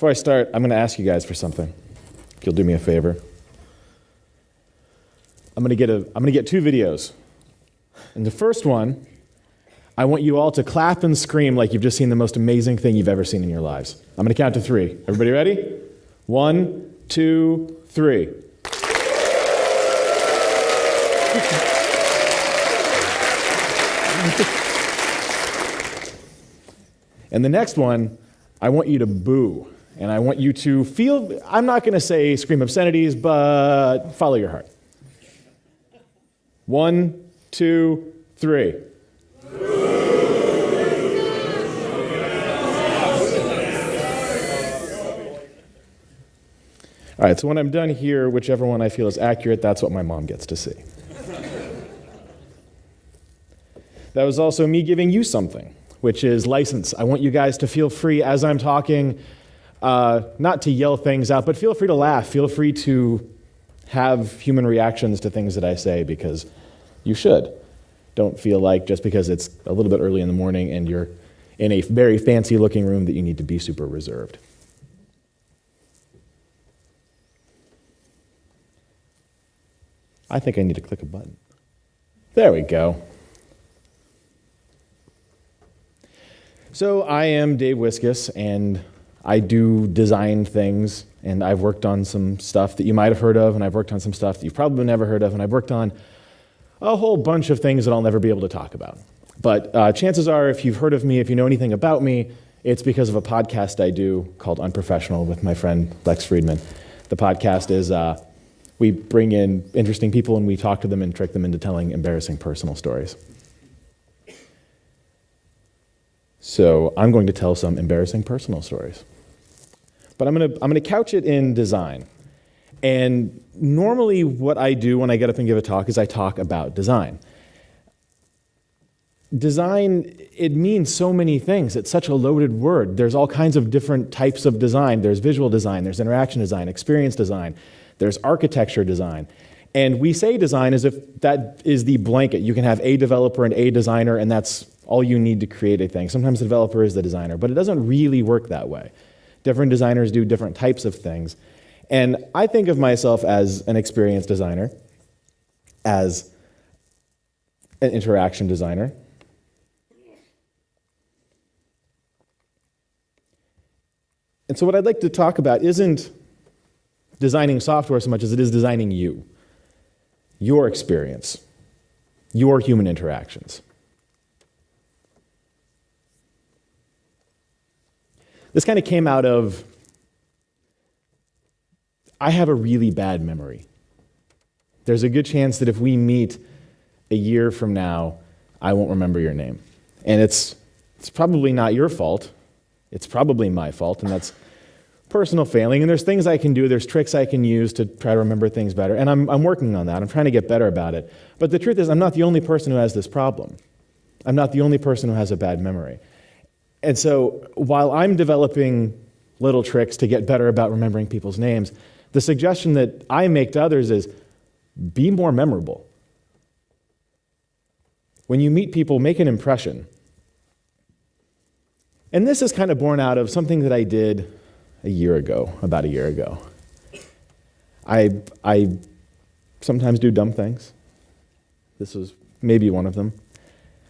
Before I start, I'm going to ask you guys for something. If you'll do me a favor. I'm going to get two videos. And the first one, I want you all to clap and scream like you've just seen the most amazing thing you've ever seen in your lives. I'm going to count to 3. Everybody ready? 1, 2, 3. And the next one, I want you to boo. And I want you to feel, I'm not going to say scream obscenities, but follow your heart. 1, 2, 3. All right, so when I'm done here, whichever one I feel is accurate, that's what my mom gets to see. That was also me giving you something, which is license. I want you guys to feel free as I'm talking, not to yell things out, but feel free to laugh. Feel free to have human reactions to things that I say, because you should. Don't feel like just because it's a little bit early in the morning and you're in a very fancy-looking room that you need to be super reserved. I think I need to click a button. There we go. So I am Dave Wiskus, and I do design things, and I've worked on some stuff that you might have heard of, and I've worked on some stuff that you've probably never heard of, and I've worked on a whole bunch of things that I'll never be able to talk about. But chances are, if you've heard of me, if you know anything about me, it's because of a podcast I do called Unprofessional with my friend Lex Friedman. The podcast is we bring in interesting people and we talk to them and trick them into telling embarrassing personal stories. So I'm going to tell some embarrassing personal stories. But I'm going to couch it in design. And normally what I do when I get up and give a talk is I talk about design. Design, it means so many things. It's such a loaded word. There's all kinds of different types of design. There's visual design, there's interaction design, experience design, there's architecture design. And we say design as if that is the blanket. You can have a developer and a designer, and that's all you need to create a thing. Sometimes the developer is the designer, but it doesn't really work that way. Different designers do different types of things. And I think of myself as an experienced designer, as an interaction designer. And so what I'd like to talk about isn't designing software so much as it is designing you, your experience, your human interactions. This kind of came out of, I have a really bad memory. There's a good chance that if we meet a year from now, I won't remember your name. And it's probably not your fault. It's probably my fault, and that's personal failing. And there's things I can do, there's tricks I can use to try to remember things better. And I'm working on that. I'm trying to get better about it. But the truth is, I'm not the only person who has this problem. I'm not the only person who has a bad memory. And so while I'm developing little tricks to get better about remembering people's names, the suggestion that I make to others is be more memorable. When you meet people, make an impression. And this is kind of born out of something that I did about a year ago. I sometimes do dumb things. This was maybe one of them.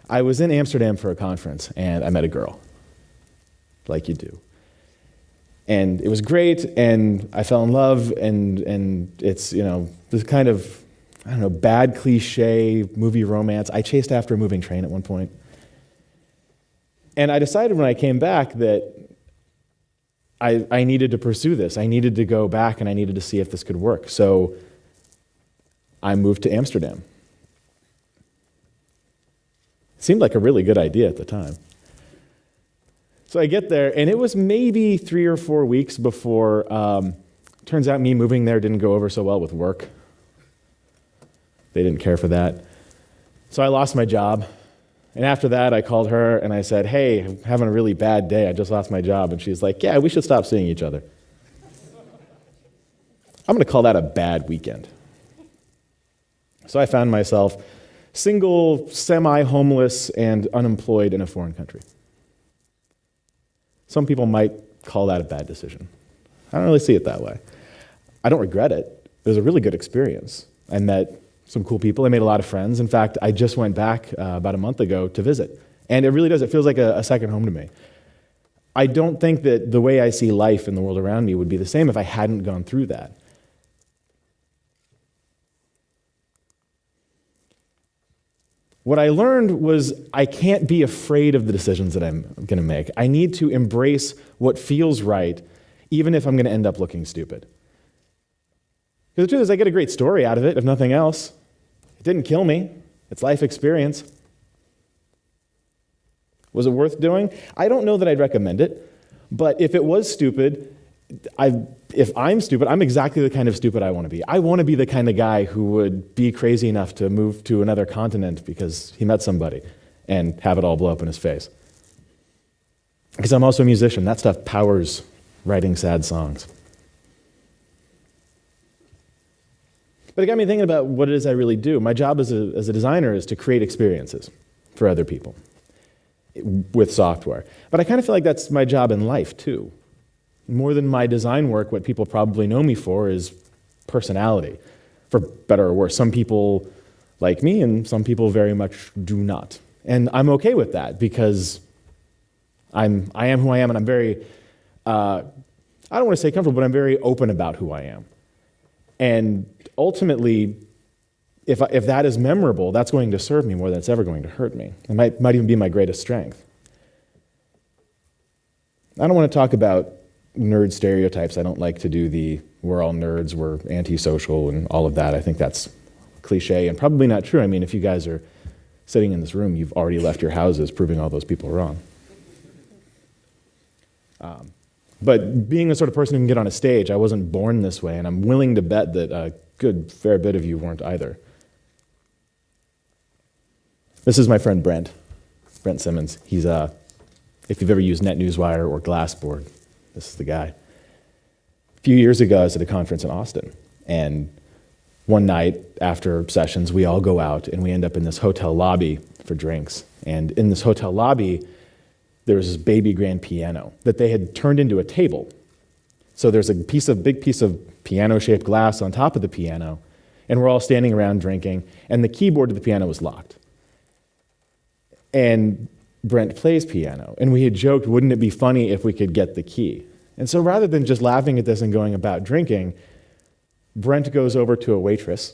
I was in Amsterdam for a conference, and I met a girl, like you do. And it was great, and I fell in love, and it's, this kind of, bad cliche movie romance. I chased after a moving train at one point. And I decided when I came back that I needed to pursue this. I needed to go back, and I needed to see if this could work. So I moved to Amsterdam. It seemed like a really good idea at the time. So I get there, and it was maybe 3 or 4 weeks before, turns out me moving there didn't go over so well with work. They didn't care for that. So I lost my job. And after that, I called her and I said, hey, I'm having a really bad day. I just lost my job. And she's like, yeah, we should stop seeing each other. I'm going to call that a bad weekend. So I found myself single, semi-homeless, and unemployed in a foreign country. Some people might call that a bad decision. I don't really see it that way. I don't regret it. It was a really good experience. I met some cool people. I made a lot of friends. In fact, I just went back about a month ago to visit. And it really does. It feels like a second home to me. I don't think that the way I see life in the world around me would be the same if I hadn't gone through that. What I learned was I can't be afraid of the decisions that I'm going to make. I need to embrace what feels right, even if I'm going to end up looking stupid. Because the truth is, I get a great story out of it, if nothing else. It didn't kill me. It's life experience. Was it worth doing? I don't know that I'd recommend it, but if it was stupid, if I'm stupid, I'm exactly the kind of stupid I want to be. I want to be the kind of guy who would be crazy enough to move to another continent because he met somebody and have it all blow up in his face. Because I'm also a musician. That stuff powers writing sad songs. But it got me thinking about what it is I really do. My job as a designer is to create experiences for other people with software. But I kind of feel like that's my job in life, too. More than my design work, what people probably know me for is personality, for better or worse. Some people like me, and some people very much do not. And I'm okay with that, because I am who I am, and I'm very, I don't want to say comfortable, but I'm very open about who I am. And ultimately, if that is memorable, that's going to serve me more than it's ever going to hurt me. It might even be my greatest strength. I don't want to talk about nerd stereotypes. I don't like to do we're all nerds, we're antisocial, and all of that. I think that's cliche and probably not true. I mean, if you guys are sitting in this room, you've already left your houses proving all those people wrong. But being the sort of person who can get on a stage, I wasn't born this way, and I'm willing to bet that a good fair bit of you weren't either. This is my friend Brent Simmons. He's if you've ever used NetNewsWire or Glassboard, this is the guy. A few years ago, I was at a conference in Austin, and one night after sessions, we all go out, and we end up in this hotel lobby for drinks. And in this hotel lobby, there was this baby grand piano that they had turned into a table. So there's a big piece of piano-shaped glass on top of the piano, and we're all standing around drinking, and the keyboard to the piano was locked. And Brent plays piano, and we had joked, wouldn't it be funny if we could get the key? And so rather than just laughing at this and going about drinking, Brent goes over to a waitress.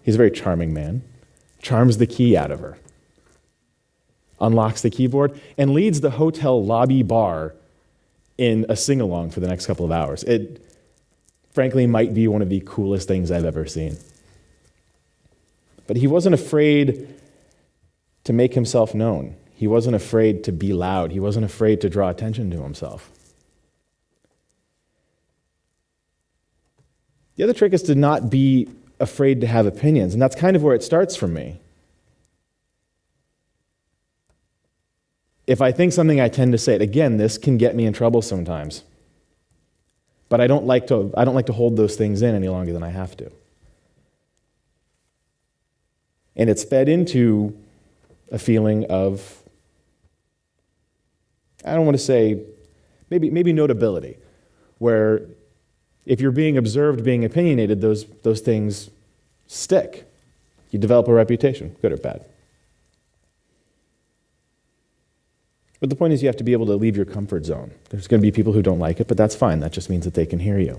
He's a very charming man, charms the key out of her, unlocks the keyboard, and leads the hotel lobby bar in a sing-along for the next couple of hours. It, frankly, might be one of the coolest things I've ever seen. But he wasn't afraid to make himself known. He wasn't afraid to be loud. He wasn't afraid to draw attention to himself. The other trick is to not be afraid to have opinions, and that's kind of where it starts for me. If I think something, I tend to say it. Again, this can get me in trouble sometimes. But I don't like to hold those things in any longer than I have to. And it's fed into a feeling of, I don't want to say, maybe notability, where if you're being observed, being opinionated, those things stick. You develop a reputation, good or bad. But the point is you have to be able to leave your comfort zone. There's going to be people who don't like it, but that's fine. That just means that they can hear you.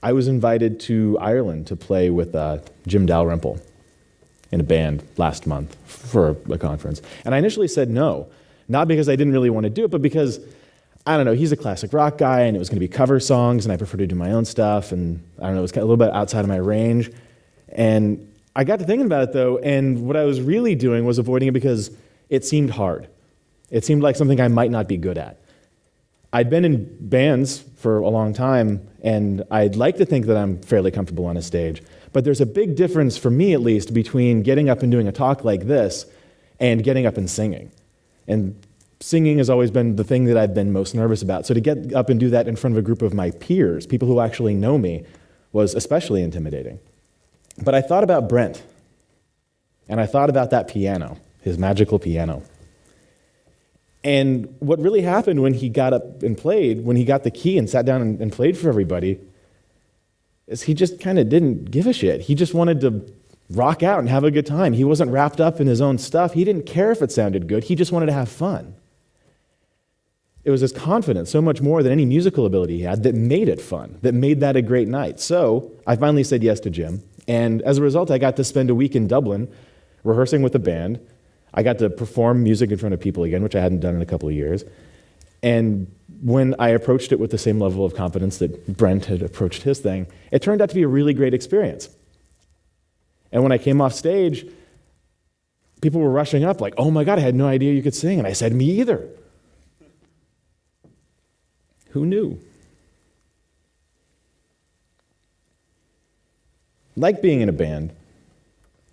I was invited to Ireland to play with Jim Dalrymple in a band last month for a conference. And I initially said no, not because I didn't really want to do it, but because, I don't know, he's a classic rock guy, and it was going to be cover songs, and I prefer to do my own stuff, and I don't know, it was kind of a little bit outside of my range. And I got to thinking about it, though, and what I was really doing was avoiding it because it seemed hard. It seemed like something I might not be good at. I'd been in bands for a long time, and I'd like to think that I'm fairly comfortable on a stage. But there's a big difference, for me at least, between getting up and doing a talk like this and getting up and singing. And singing has always been the thing that I've been most nervous about. So to get up and do that in front of a group of my peers, people who actually know me, was especially intimidating. But I thought about Brent, and I thought about that piano, his magical piano. And what really happened when he got up and played, when he got the key and sat down and played for everybody, is he just kind of didn't give a shit. He just wanted to rock out and have a good time. He wasn't wrapped up in his own stuff. He didn't care if it sounded good. He just wanted to have fun. It was his confidence, so much more than any musical ability he had, that made it fun, that made that a great night. So I finally said yes to Jim. And as a result, I got to spend a week in Dublin rehearsing with the band. I got to perform music in front of people again, which I hadn't done in a couple of years. And when I approached it with the same level of confidence that Brent had approached his thing, it turned out to be a really great experience. And when I came off stage, people were rushing up like, "Oh my God, I had no idea you could sing." And I said, "Me either." Who knew? Like being in a band,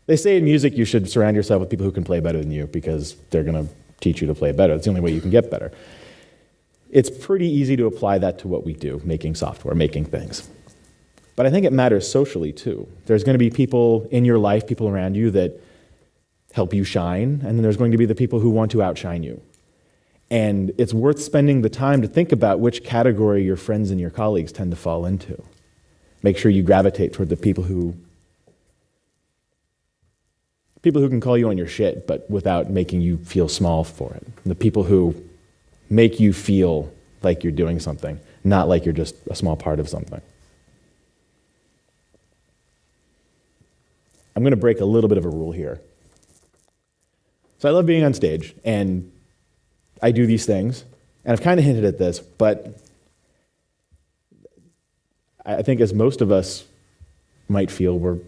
they say in music you should surround yourself with people who can play better than you because they're going to teach you to play better. It's the only way you can get better. It's pretty easy to apply that to what we do, making software, making things. But I think it matters socially too. There's going to be people in your life, people around you that help you shine, and then there's going to be the people who want to outshine you. And it's worth spending the time to think about which category your friends and your colleagues tend to fall into. Make sure you gravitate toward the people who can call you on your shit, but without making you feel small for it. The people who make you feel like you're doing something, not like you're just a small part of something. I'm going to break a little bit of a rule here. So I love being on stage, and I do these things, and I've kind of hinted at this, but I think as most of us might feel, we're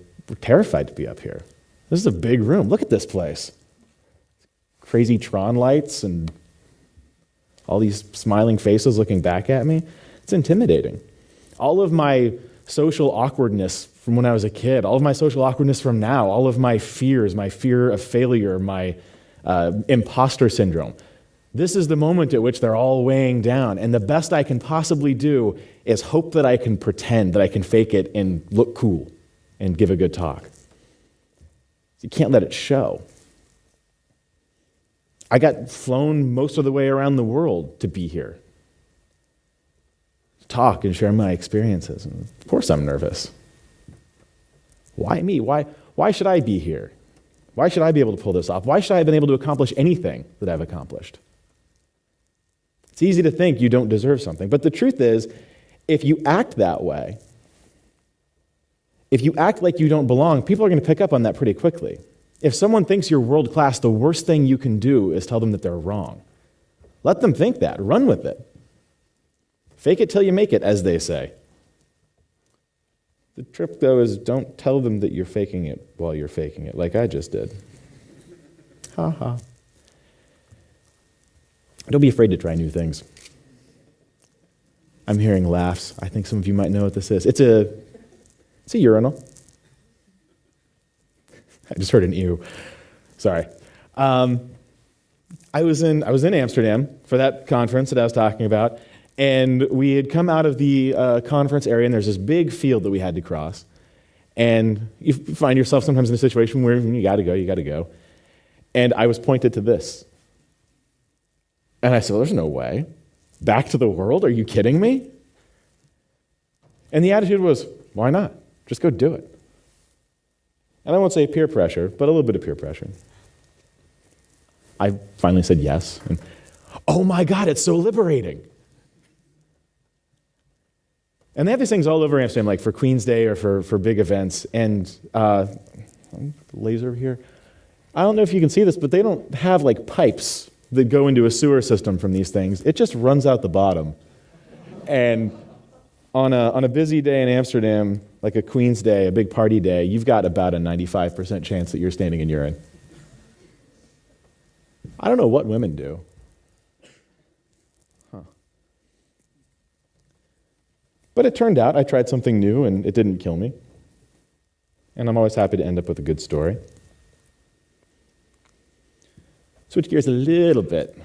terrified to be up here. This is a big room. Look at this place. Crazy Tron lights and all these smiling faces looking back at me. It's intimidating. All of my social awkwardness from when I was a kid, all of my social awkwardness from now, all of my fears, my fear of failure, my imposter syndrome. This is the moment at which they're all weighing down, and the best I can possibly do is hope that I can pretend, that I can fake it and look cool and give a good talk. You can't let it show. I got flown most of the way around the world to be here, to talk and share my experiences. And of course I'm nervous. Why me? Why should I be here? Why should I be able to pull this off? Why should I have been able to accomplish anything that I've accomplished? It's easy to think you don't deserve something, but the truth is, if you act that way, if you act like you don't belong, people are going to pick up on that pretty quickly. If someone thinks you're world class, the worst thing you can do is tell them that they're wrong. Let them think that. Run with it. Fake it till you make it, as they say. The trick, though, is don't tell them that you're faking it while you're faking it, like I just did. Ha ha. Don't be afraid to try new things. I'm hearing laughs. I think some of you might know what this is. It's a urinal. I just heard an ew. Sorry. I was in Amsterdam for that conference that I was talking about, and we had come out of the conference area, and there's this big field that we had to cross. And you find yourself sometimes in a situation where you got to go. And I was pointed to this. And I said, well, there's no way. Back to the world? Are you kidding me? And the attitude was, why not? Just go do it. And I won't say peer pressure, but a little bit of peer pressure. I finally said yes. And, oh my God, it's so liberating. And they have these things all over Amsterdam, like for Queen's Day or for big events. And laser here. I don't know if you can see this, but they don't have like pipes that go into a sewer system from these things. It just runs out the bottom. And on a busy day in Amsterdam, like a Queen's Day, a big party day, you've got about a 95% chance that you're standing in urine. I don't know what women do. Huh. But it turned out I tried something new and it didn't kill me. And I'm always happy to end up with a good story. Switch gears a little bit.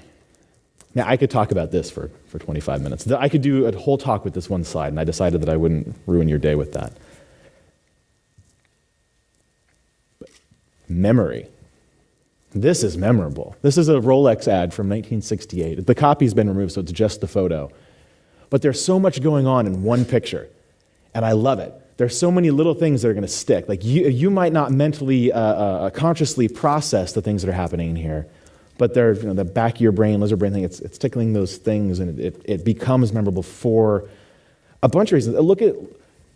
Now, I could talk about this for 25 minutes. I could do a whole talk with this one slide, and I decided that I wouldn't ruin your day with that. But memory. This is memorable. This is a Rolex ad from 1968. The copy's been removed, so it's just the photo. But there's so much going on in one picture, and I love it. There's so many little things that are going to stick. Like you might not mentally, consciously process the things that are happening in here, but they're the back of your brain, lizard brain thing. It's tickling those things, and it becomes memorable for a bunch of reasons. Look at,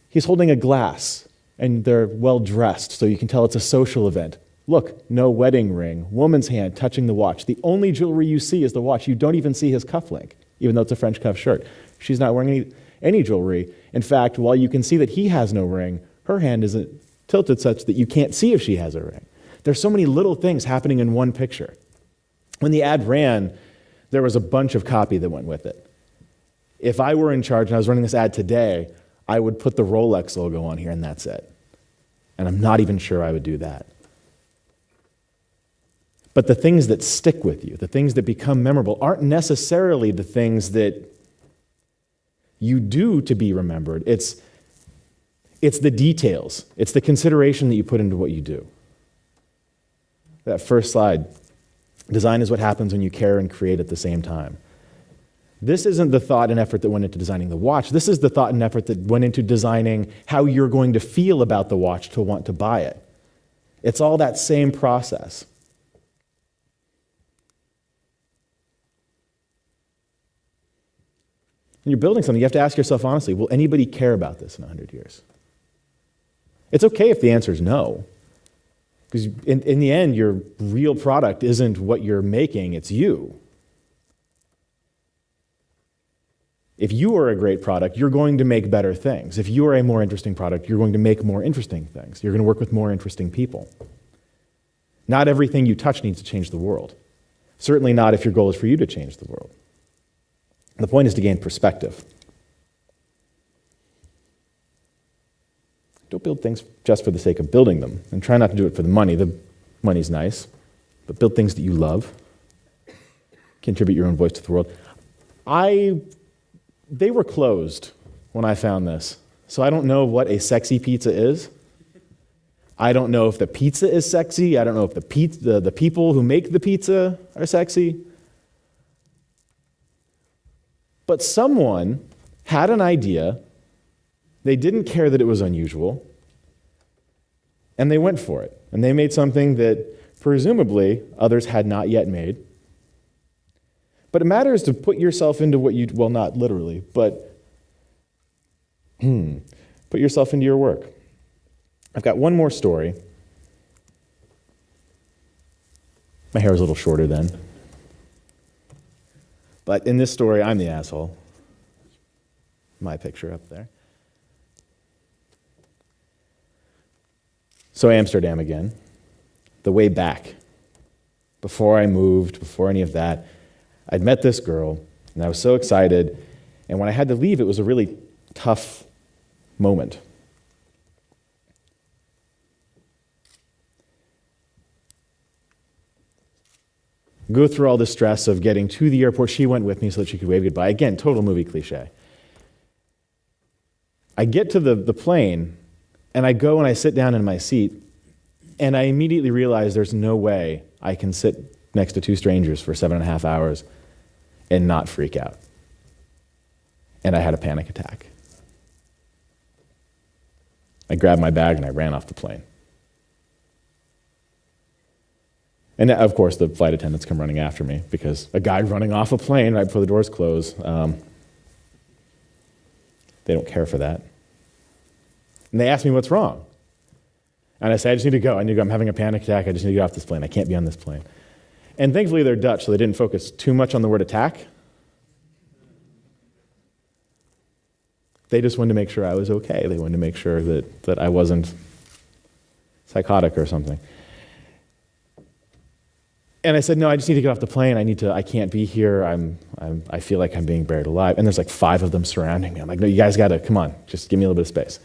he's holding a glass, and they're well dressed, so you can tell it's a social event. Look, no wedding ring, woman's hand touching the watch. The only jewelry you see is the watch. You don't even see his cufflink, even though it's a French cuff shirt. She's not wearing any jewelry. In fact, while you can see that he has no ring, her hand isn't tilted such that you can't see if she has a ring. There's so many little things happening in one picture. When the ad ran, there was a bunch of copy that went with it. If I were in charge and I was running this ad today, I would put the Rolex logo on here and that's it. And I'm not even sure I would do that. But the things that stick with you, the things that become memorable, aren't necessarily the things that you do to be remembered. It's the details. It's the consideration that you put into what you do. That first slide, design is what happens when you care and create at the same time. This isn't the thought and effort that went into designing the watch. This is the thought and effort that went into designing how you're going to feel about the watch to want to buy it. It's all that same process. When you're building something, you have to ask yourself honestly, will anybody care about this in 100 years? It's okay if the answer is no. Because in the end, your real product isn't what you're making, it's you. If you are a great product, you're going to make better things. If you are a more interesting product, you're going to make more interesting things. You're going to work with more interesting people. Not everything you touch needs to change the world. Certainly not if your goal is for you to change the world. The point is to gain perspective. Don't build things just for the sake of building them, and try not to do it for the money. The money's nice, but build things that you love. Contribute your own voice to the world. They were closed when I found this, so I don't know what a sexy pizza is. I don't know if the pizza is sexy. I don't know if the people who make the pizza are sexy. But someone had an idea, they didn't care that it was unusual, and they went for it. And they made something that presumably others had not yet made. But it matters to put yourself into what you, well, not literally, but put yourself into your work. I've got one more story. My hair was a little shorter then. But in this story, I'm the asshole. My picture up there. So Amsterdam again. The way back. Before I moved, before any of that, I'd met this girl, and I was so excited. And when I had to leave, it was a really tough moment. Go through all the stress of getting to the airport. She went with me so that she could wave goodbye. Again, total movie cliche. I get to the plane, and I go and I sit down in my seat, and I immediately realize there's no way I can sit next to two strangers for 7.5 hours and not freak out. And I had a panic attack. I grabbed my bag and I ran off the plane. And of course, the flight attendants come running after me because a guy running off a plane right before the doors close, they don't care for that. And they ask me what's wrong. And I say, I just need to go. I need to go. I'm having a panic attack. I just need to get off this plane. I can't be on this plane. And thankfully, they're Dutch, so they didn't focus too much on the word attack. They just wanted to make sure I was okay. They wanted to make sure that I wasn't psychotic or something. And I said, no, I just need to get off the plane. I can't be here. I feel like I'm being buried alive. And there's like 5 of them surrounding me. I'm like, no, you guys got to, come on, just give me a little bit of space.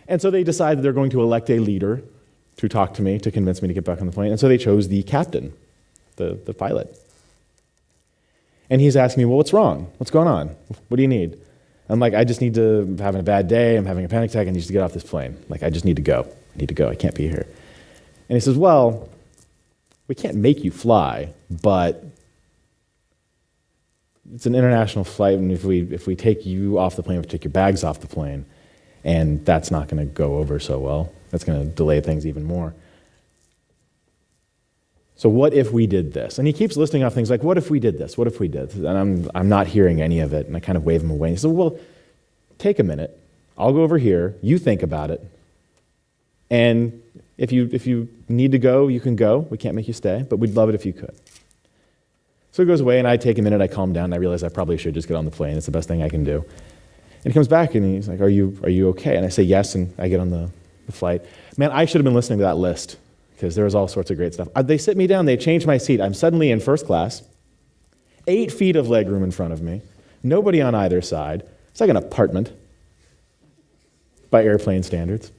And so they decided they're going to elect a leader to talk to me, to convince me to get back on the plane. And so they chose the captain, the pilot. And he's asking me, well, what's wrong? What's going on? What do you need? I'm like, I'm having a bad day. I'm having a panic attack. I need to get off this plane. Like, I just need to go. I need to go. I can't be here. And he says, well, we can't make you fly, but it's an international flight, and if we take you off the plane, we take your bags off the plane, and that's not going to go over so well. That's going to delay things even more. So what if we did this? And he keeps listing off things like, what if we did this? What if we did? And I'm not hearing any of it, and I kind of wave him away. He says, well, take a minute. I'll go over here. You think about it. And if you need to go, you can go. We can't make you stay, but we'd love it if you could. So he goes away, and I take a minute. I calm down, and I realize I probably should just get on the plane. It's the best thing I can do. And he comes back, and he's like, are you okay? And I say yes, and I get on the flight. Man, I should have been listening to that list, because there was all sorts of great stuff. They sit me down, they change my seat. I'm suddenly in first class, 8 feet of legroom in front of me, nobody on either side. It's like an apartment by airplane standards.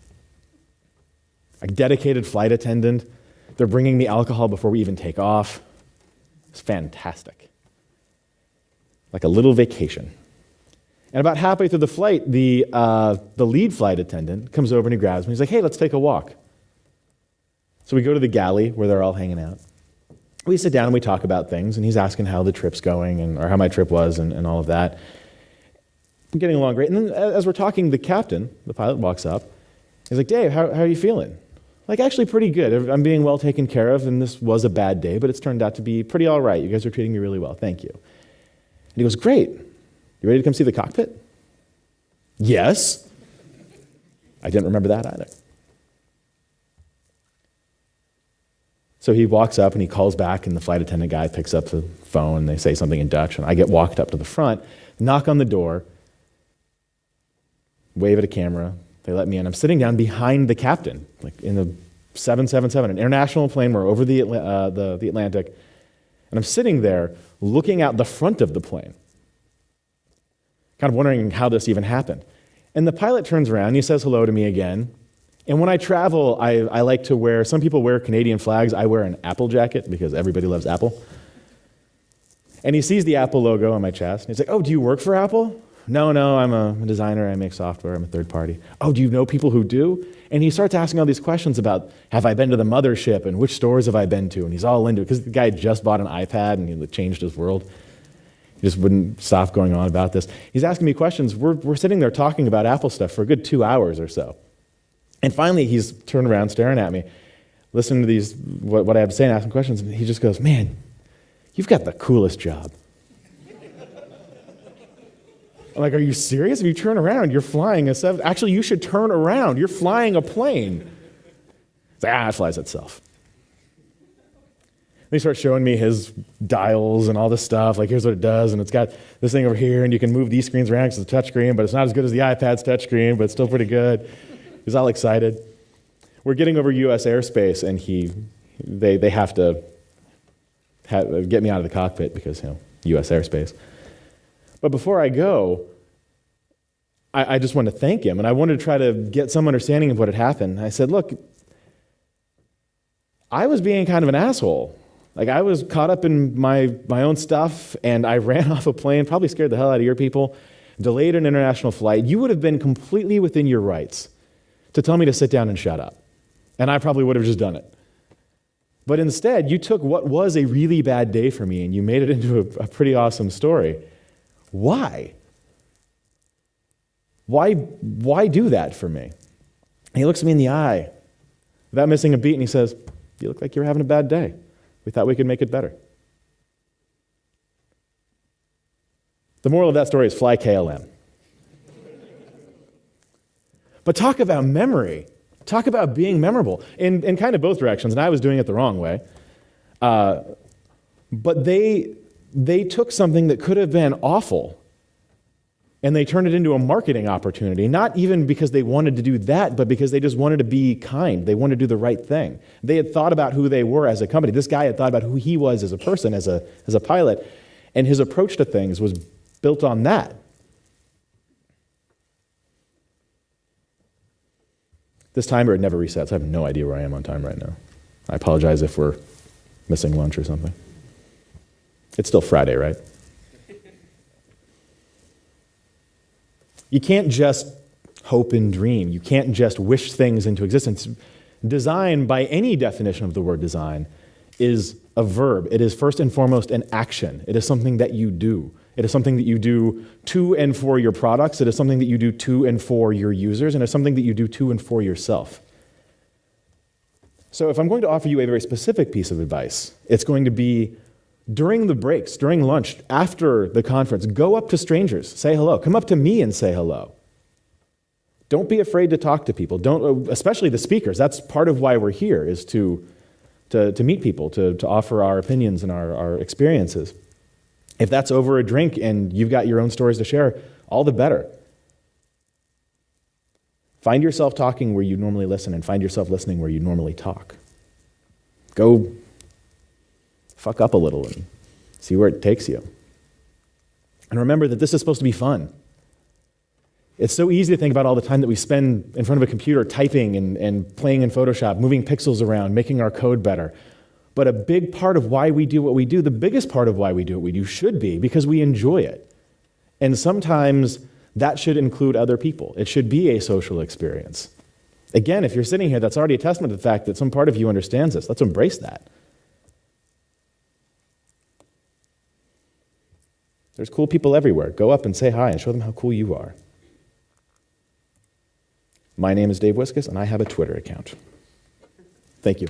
A dedicated flight attendant. They're bringing me alcohol before we even take off. It's fantastic. Like a little vacation. And about halfway through the flight, the lead flight attendant comes over and he grabs me. He's like, hey, let's take a walk. So we go to the galley where they're all hanging out. We sit down and we talk about things, and he's asking how the trip's going, or how my trip was, and all of that. I'm getting along great. And then as we're talking, the captain, the pilot, walks up. He's like, Dave, how are you feeling? Like, actually pretty good. I'm being well taken care of, and this was a bad day, but it's turned out to be pretty all right. You guys are treating me really well. Thank you. And he goes, great. You ready to come see the cockpit? Yes. I didn't remember that either. So he walks up and he calls back, and the flight attendant guy picks up the phone, and they say something in Dutch, and I get walked up to the front, knock on the door, wave at a camera, they let me in. I'm sitting down behind the captain, like in the 777, an international plane. We're over the Atlantic, and I'm sitting there looking out the front of the plane, kind of wondering how this even happened. And the pilot turns around and he says hello to me again. And when I travel, I like to wear, some people wear Canadian flags. I wear an Apple jacket because everybody loves Apple. And he sees the Apple logo on my chest. And he's like, oh, do you work for Apple? No, I'm a designer. I make software. I'm a third party. Oh, do you know people who do? And he starts asking all these questions about, have I been to the mothership and which stores have I been to? And he's all into it because the guy had just bought an iPad and he changed his world. He just wouldn't stop going on about this. He's asking me questions. We're sitting there talking about Apple stuff for a good 2 hours or so. And finally, he's turned around staring at me, listening to these what I have to say and asking questions, and he just goes, man, you've got the coolest job. I'm like, are you serious? If you turn around, you're flying actually, you should turn around. You're flying a plane. It's like, it flies itself. And he starts showing me his dials and all this stuff, like here's what it does, and it's got this thing over here, and you can move these screens around because it's a touch screen, but it's not as good as the iPad's touch screen, but it's still pretty good. He's all excited. We're getting over U.S. airspace, and they have to get me out of the cockpit because, U.S. airspace. But before I go, I just wanted to thank him, and I wanted to try to get some understanding of what had happened. I said, look, I was being kind of an asshole. Like, I was caught up in my own stuff, and I ran off a plane, probably scared the hell out of your people, delayed an international flight. You would have been completely within your rights to tell me to sit down and shut up. And I probably would have just done it. But instead, you took what was a really bad day for me and you made it into a pretty awesome story. Why? Why do that for me? And he looks me in the eye without missing a beat, and he says, you look like you're having a bad day. We thought we could make it better. The moral of that story is fly KLM. But talk about memory. Talk about being memorable in kind of both directions, and I was doing it the wrong way. But they took something that could have been awful, and they turned it into a marketing opportunity, not even because they wanted to do that, but because they just wanted to be kind. They wanted to do the right thing. They had thought about who they were as a company. This guy had thought about who he was as a person, as a pilot, and his approach to things was built on that. This timer had never resets. I have no idea where I am on time right now. I apologize if we're missing lunch or something. It's still Friday, right? You can't just hope and dream. You can't just wish things into existence. Design, by any definition of the word design, is a verb. It is first and foremost an action. It is something that you do. It is something that you do to and for your products. It is something that you do to and for your users, and it's something that you do to and for yourself. So if I'm going to offer you a very specific piece of advice, it's going to be during the breaks, during lunch, after the conference, go up to strangers, say hello. Come up to me and say hello. Don't be afraid to talk to people. Don't, especially the speakers. That's part of why we're here, is to meet people, to offer our opinions and our experiences. If that's over a drink and you've got your own stories to share, all the better. Find yourself talking where you normally listen, and find yourself listening where you normally talk. Go fuck up a little and see where it takes you. And remember that this is supposed to be fun. It's so easy to think about all the time that we spend in front of a computer typing and playing in Photoshop, moving pixels around, making our code better. But a big part of why we do what we do, the biggest part of why we do what we do, should be because we enjoy it. And sometimes that should include other people. It should be a social experience. Again, if you're sitting here, that's already a testament to the fact that some part of you understands this. Let's embrace that. There's cool people everywhere. Go up and say hi and show them how cool you are. My name is Dave Wiskus, and I have a Twitter account. Thank you.